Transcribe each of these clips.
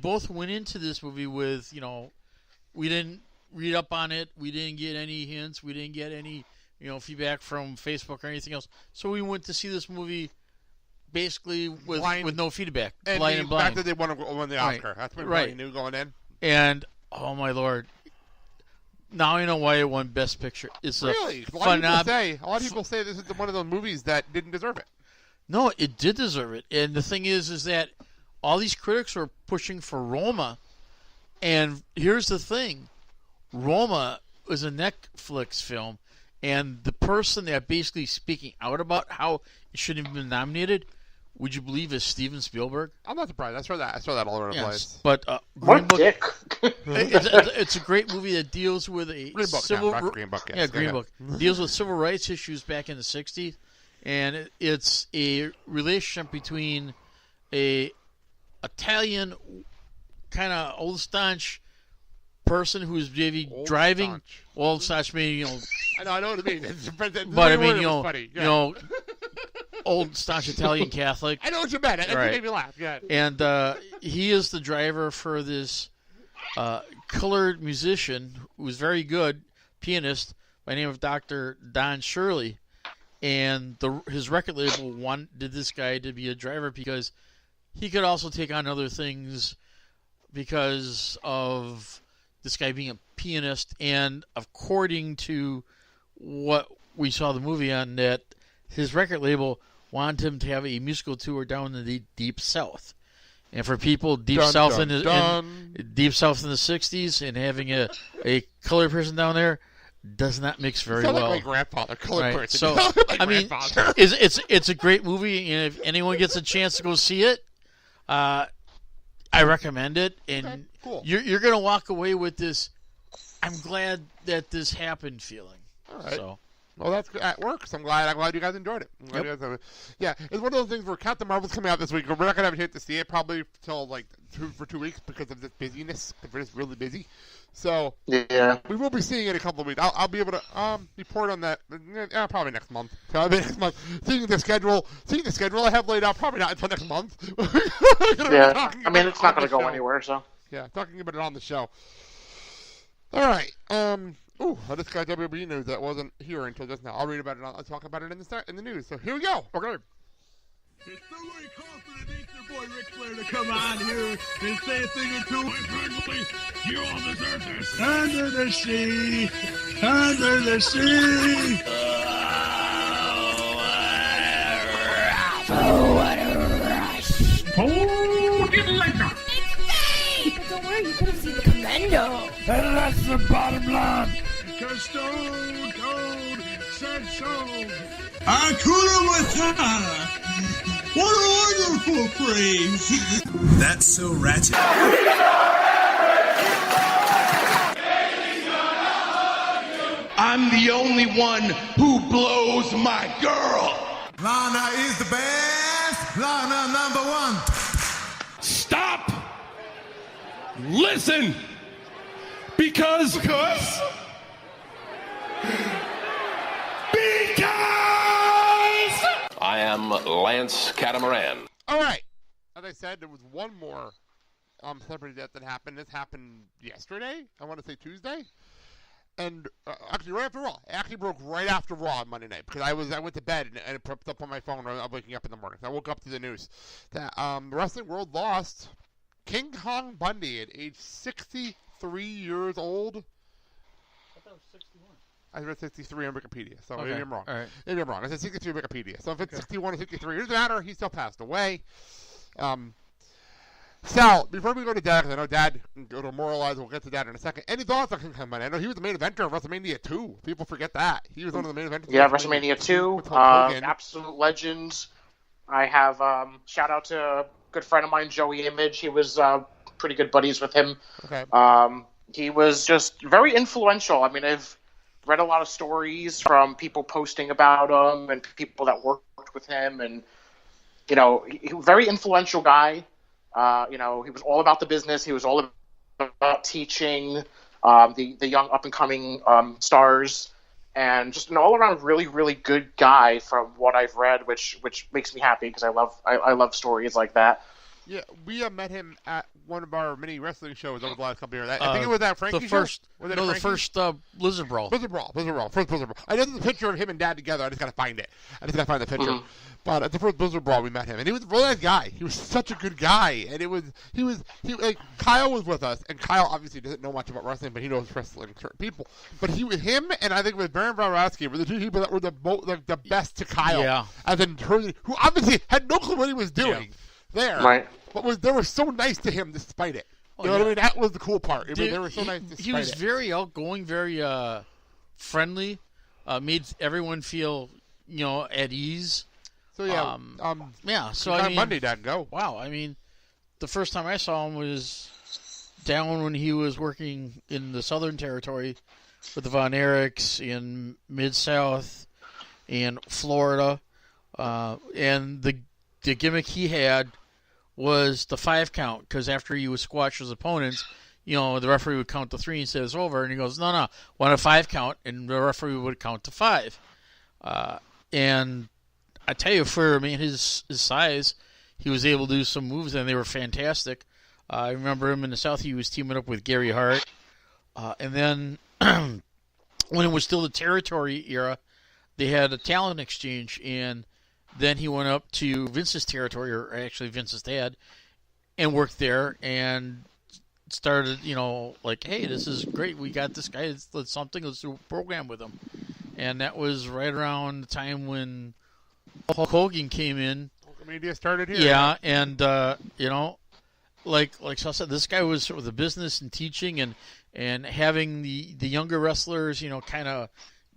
both went into this movie with, we didn't read up on it. We didn't get any hints. We didn't get any, feedback from Facebook or anything else. So we went to see this movie basically with no feedback. And blind the and blind. fact that they won the Oscar. Right. That's what we Right. knew going in. And, oh my Lord. Now I know why it won Best Picture. It's Really? A lot of people say this is one of those movies that didn't deserve it. No, it did deserve it. And the thing is that all these critics are pushing for Roma. And here's the thing. Roma was a Netflix film. And the person that basically speaking out about how it shouldn't have been nominated, would you believe, is Steven Spielberg? I'm not surprised. I saw that all over the place. But what dick? it's a great movie that deals with a Green Book. Green Book deals with civil rights issues back in the '60s, and it's a relationship between a Italian kind of old staunch person who's maybe driving old staunch, maybe I know what I mean. But I mean, funny. Old staunch Italian Catholic. I know what you meant. That made me laugh. Yeah. And he is the driver for this colored musician who's very good pianist by the name of Dr. Don Shirley. And his record label wanted this guy to be a driver because he could also take on other things because of this guy being a pianist. And according to what we saw the movie on, that his record label wanted him to have a musical tour down in the Deep South. And for people deep south in the 60s, and having a colored person down there does not mix very well. Like my grandfather, colored person. So I mean, it's a great movie, and if anyone gets a chance to go see it, I recommend it. And cool. You're gonna walk away with this. I'm glad that this happened feeling. All right. So. Well, that's at work. So I'm glad you guys enjoyed it. Yeah, it's one of those things where Captain Marvel's coming out this week. We're not gonna have a chance to see it probably till for 2 weeks because of this busyness. We're just really busy. So yeah, we will be seeing it in a couple of weeks. I'll be able to report on that. Probably next month. Seeing the schedule I have laid out. Probably not until next month. Yeah, I mean it's not gonna go anywhere. So yeah, talking about it on the show. All right. I just got WWE news that wasn't here until just now. I'll read about it. I'll talk about it in the news. So here we go. Okay. It's nobody confident needs their boy Ric Flair to come on here and say a thing or two. Personally, you all deserve this. Under the sea, under the sea. Oh, what a rush. Oh, get liquor. It's fake. But don't worry, you could have seen the commando. And that's the bottom line. Because Stone Cold said so. Hakuna Matata. What a wonderful phrase. That's so ratchet. I'm the only one who blows my girl. Lana is the best. Lana #1. Stop. Listen. Because I am Lance Catamaran. All right. As I said, there was one more celebrity death that happened. This happened yesterday. I want to say Tuesday. And actually, right after Raw. It actually broke right after Raw on Monday night because I went to bed and it popped up on my phone when I was waking up in the morning. So I woke up to the news that the wrestling world lost King Kong Bundy at age 63 years old. I thought it was 61. I read 63 on Wikipedia, so Okay. maybe I'm wrong. All right. Maybe I'm wrong. I said 63 on Wikipedia. So if it's 61 or 63, it doesn't matter. He still passed away. Sal, before we go to Dad, because I know Dad will demoralize. We'll get to Dad in a second. Any thoughts on King Kong Bundy? I know he was the main eventer of WrestleMania 2. People forget that. He was one of the main eventers. yeah, WrestleMania 2, absolute legends. I have shout out to a good friend of mine, Joey Image. He was pretty good buddies with him. Okay. He was just very influential. I mean, I've read a lot of stories from people posting about him and people that worked with him, and he was a very influential guy. He was all about the business. He was all about teaching the young up and coming stars, and just an all around really, really good guy from what I've read, which makes me happy because I love stories like that. Yeah, we met him at one of our mini wrestling shows over the last couple of years. I think it was at Frankie's show. The first Blizzard Brawl. First Blizzard Brawl. I know there's a picture of him and Dad together. I just got to find it. I just got to find the picture. Mm-hmm. But at the first Blizzard Brawl, we met him, and he was a really nice guy. He was such a good guy, and he Kyle was with us, and Kyle obviously doesn't know much about wrestling, but he knows wrestling certain people. But him, and I think with Baron Borowski were the two people that were the best to Kyle. Yeah. And then who obviously had no clue what he was doing there. Right. But they were so nice to him despite it. You know what I mean? That was the cool part. I mean, they were so nice despite it. He was very outgoing, very friendly, made everyone feel, at ease. So, So, I mean, Monday, Dad, go. Wow, I mean, the first time I saw him was down when he was working in the Southern Territory with the Von Erichs in Mid-South and Florida. And the gimmick he had was the 5 count, because after he would squash his opponents, the referee would count to 3 and say it's over, and he goes, no, want a 5 count, and the referee would count to 5. And I tell you, for his size, he was able to do some moves, and they were fantastic. I remember him in the South, he was teaming up with Gary Hart. And then, when it was still the territory era, they had a talent exchange, and then he went up to Vince's territory, or actually Vince's dad, and worked there and started, hey, this is great. We got this guy. Let's do a program with him. And that was right around the time when Hulk Hogan came in. Media started here. Yeah, and, like Sal said, this guy was sort of the business and teaching and having the younger wrestlers, kind of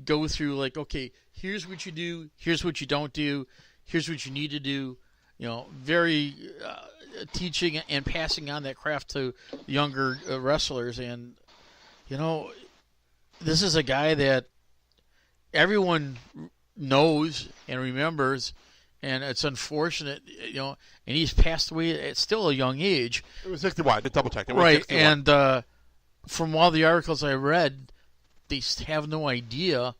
go through like, okay, here's what you do, here's what you don't do, here's what you need to do. Very teaching and passing on that craft to younger wrestlers. And, this is a guy that everyone knows and remembers, and it's unfortunate, and he's passed away at still a young age. It was 61, to double check. It was right, 61. And from all the articles I read, they have no idea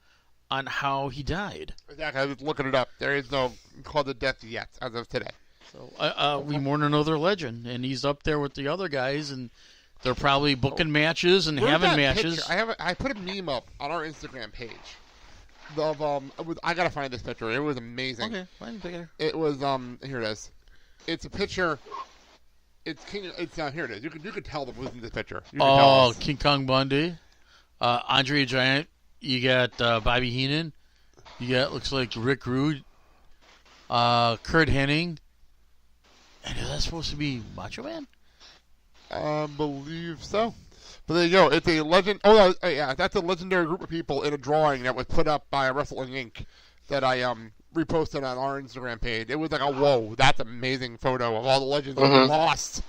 on how he died. Exactly. I was looking it up. There is no cause of death yet as of today. So we mourn another legend, and he's up there with the other guys, and they're probably booking matches and having matches. Picture? I put a meme up on our Instagram page. I gotta find this picture. It was amazing. Okay, fine, take it. It was here it is. It's a picture. It's here it is. You could tell them who's in this picture. King Kong Bundy, Andre Giant. You got Bobby Heenan. You got, looks like, Rick Rude, Kurt Hennig. And is that supposed to be Macho Man? I believe so. But there you go. It's a legend. Oh, yeah, that's a legendary group of people in a drawing that was put up by Wrestling Inc. that I reposted on our Instagram page. It was like a whoa, that's an amazing photo of all the legends lost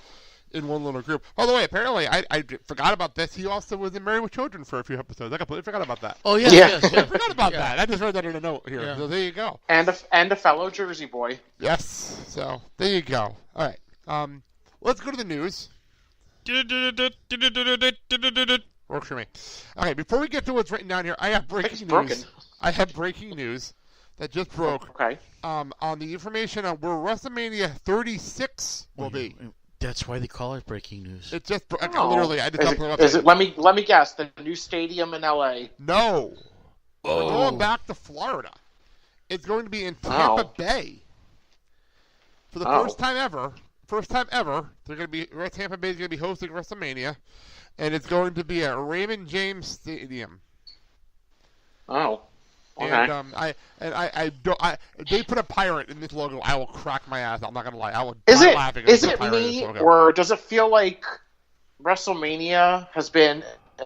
in one little group. By the way, apparently I forgot about this. He also was in Married with Children for a few episodes. I completely forgot about that. Oh yes. I forgot about that. I just read that in a note here. Yeah. So there you go. And a fellow Jersey boy. Yes. So there you go. All right. Let's go to the news. Works for me. Okay, before we get to what's written down here, I have breaking news. I have breaking news that just broke. Okay. On the information on where WrestleMania 36 will be. That's why they call it breaking news. It just literally. I just is it? Let me guess. The new stadium in LA. No. We're going back to Florida. It's going to be in Tampa Bay. For the first time ever. They're going to be Tampa Bay is going to be hosting WrestleMania, and it's going to be at Raymond James Stadium. Oh. Okay. And they put a pirate in this logo. I will crack my ass. I'm not gonna lie. I will. Is laughing it me, or does it feel like WrestleMania has been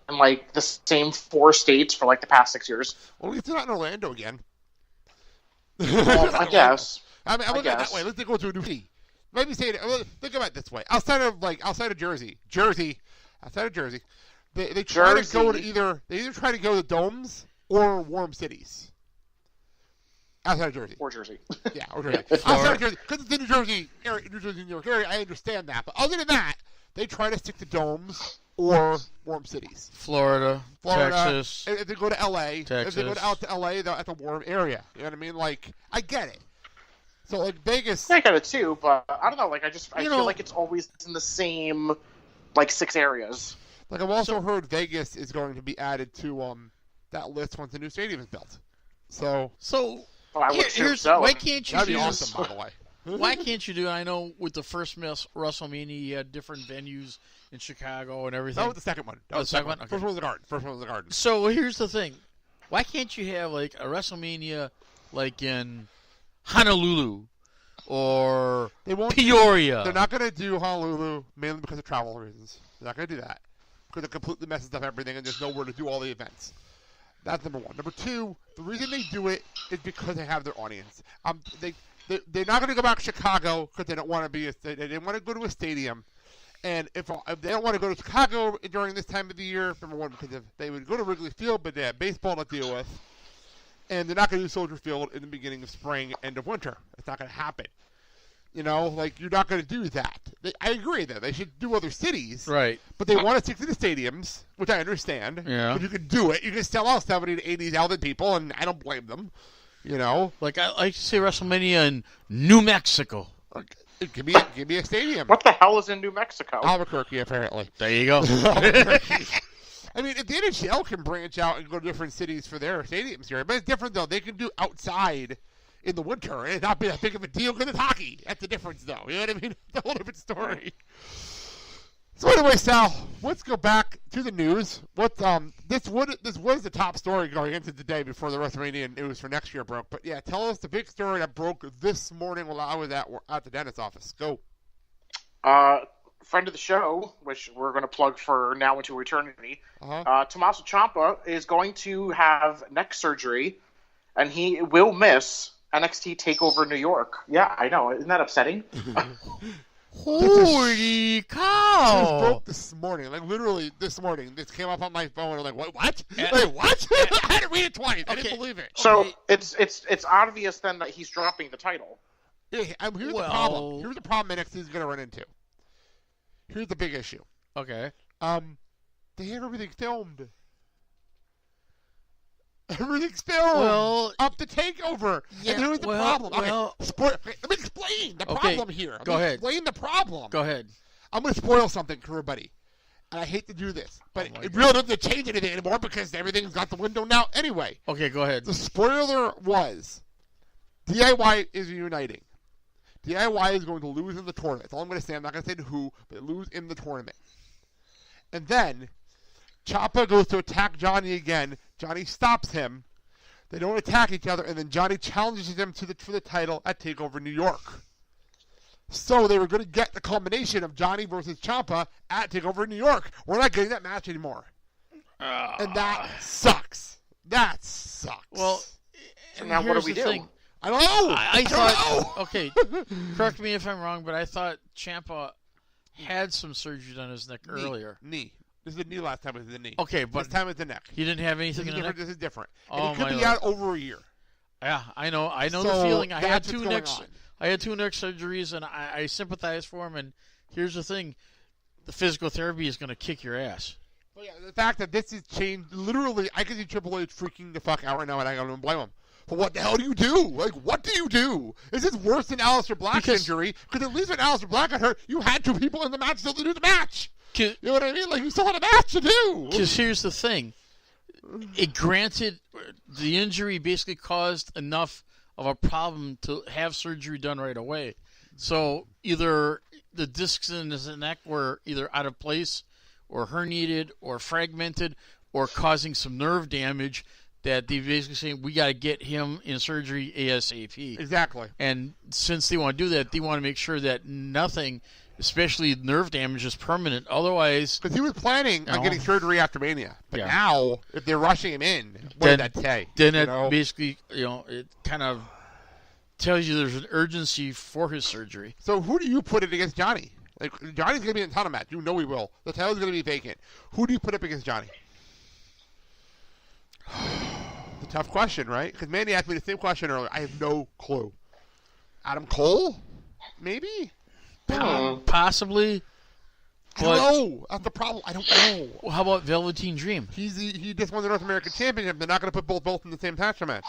in like the same 4 states for like the past 6 years? Well, at least they're not in Orlando again. Well, I guess. I mean, I'm looking at it that way. Let's go to a new city. Maybe say it. Think about it this way. Outside of Jersey, they try to go to either try to go to domes or warm cities. Outside of Jersey. Or Jersey. Yeah, or Jersey. Outside of Jersey, because it's in New Jersey, New York area. I understand that, but other than that, they try to stick to domes or warm cities. Florida, Texas. If they go to LA, Texas. If they go out to LA, they're at the warm area. You know what I mean? Like, I get it. So like Vegas, I got it too, but I don't know. Like I You feel know- like it's always in the same like 6 areas. like I've also heard Vegas is going to be added to that list once the new stadium is built. So Well, I would assume so. why can't you that'd be do awesome, by the way. Why can't you do? I know with the first WrestleMania, you had different venues in Chicago and everything. That was the second one. That Oh, was the second one? Okay. First one was the Garden. First one was the Garden. So here's the thing: why can't you have like a WrestleMania like in Honolulu or They won't. Peoria? They're not going to do Honolulu mainly because of travel reasons. They're not going to do that because it completely messes up everything and there's nowhere to do all the events. That's number one. Number two, the reason they do it is because they have their audience. They're not going to go back to Chicago because they don't want to be. They didn't want to go to a stadium, and if they don't want to go to Chicago during this time of the year, number one, because if they would go to Wrigley Field, but they have baseball to deal with, and they're not going to do Soldier Field in the beginning of spring, end of winter. It's not going to happen. You know, like you're not going to do that. I agree that they should do other cities, Right. but they want to stick to the stadiums, which I understand. Yeah. But you can do it. You can sell out 70 to 80,000 people, and I don't blame them. You know, Like I like to say WrestleMania in New Mexico. give me a stadium. What the hell is in New Mexico? Albuquerque, apparently. There you go. I mean, if the NHL can branch out and go to different cities for their stadiums here, but it's different though. They can do outside in the winter and not be that big of a deal because it's hockey. That's the difference, though. You know what I mean? It's a whole different story. So anyway, Sal, let's go back to the news. This was the top story going into today before the WrestleMania news for next year broke. But yeah, tell us the big story that broke this morning while I was at the dentist's office. Go. Friend of the show, which we're going to plug for now into eternity, Uh-huh. Tomasso Ciampa is going to have neck surgery, and he will miss NXT Takeover New York. Yeah, I know. Isn't that upsetting? Holy This cow! broke this morning, like literally this morning. This came up on my phone. I'm like, what? What? Wait, what? I had to read it twice. I didn't believe it. So Okay. it's obvious then that he's dropping the title. Yeah, here's the Well- problem. Here's the problem NXT is going to run into. Here's the big issue. Okay. They have everything filmed. Everything's filmed. Well, up the takeover. yeah, And here's the well, problem. well- Okay, let me explain the Okay, problem here. go ahead. Explain the problem. Go ahead. I'm going to spoil something for everybody. And I hate to do this, but Oh my it God. really doesn't change anything anymore because everything's out the window now anyway. Okay, go ahead. The spoiler was DIY is uniting. DIY is going to lose in the tournament. That's all I'm going to say. I'm not going to say who, but lose in the tournament. And then Ciampa goes to attack Johnny again. Johnny stops him. They don't attack each other, and then Johnny challenges him for the title at TakeOver New York. So they were going to get the culmination of Johnny versus Ciampa at TakeOver New York. We're not getting that match anymore. And that sucks. That sucks. Well, So and now what here's do we the do? thing. I don't know. I don't thought. know. Okay, correct me if I'm wrong, but I thought Ciampa had some surgery on his neck earlier. Knee. This is the knee last time. It was the knee. Okay, but this time it's the neck. he didn't have This anything is in the different. neck. This is different. Oh, And it could my be Lord. out over a year. Yeah, I know So the feeling. I had that's two what's neck. going on. I had two neck surgeries, and I sympathize for him. And here's the thing: the physical therapy is going to kick your ass. But yeah, the fact that this has changed, literally, I can see Triple H freaking the fuck out right now, and I don't blame him. But what the hell do you do? Like, what do you do? Is this worse than Aleister Black's Because- injury? Because at least when Aleister Black got hurt, you had two people in the match still to do the match. You know what I mean? Like, you still had a match to do. Because here's the thing: it granted the injury basically caused enough of a problem to have surgery done right away. So either the discs in his neck were either out of place, or herniated, or fragmented, or causing some nerve damage. That they basically saying we got to get him in surgery ASAP. Exactly. And since they want to do that, they want to make sure that nothing, especially nerve damage, is permanent. Otherwise, Because he was planning on No. getting surgery after Mania. But Yeah. now, if they're rushing him in, what did that say? then You it know? basically, it kind of tells you there's an urgency for his surgery. So who do you put it against Johnny? Like, Johnny's going to be in a ton of match. You know he will. The title's going to be vacant. Who do you put up against Johnny? It's a tough question, right? Because Mandy asked me the same question earlier. I have no clue. Adam Cole? Maybe? Possibly. I don't know. That's the problem. I don't know. Well, how about Velveteen Dream? He just won the North American Championship. They're not going to put both in the same match.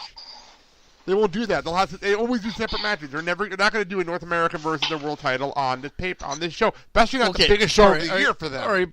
They won't do that. They always do separate matches. They're not going to do a North American versus the world title on this show, especially not the biggest show of the year for them. All right,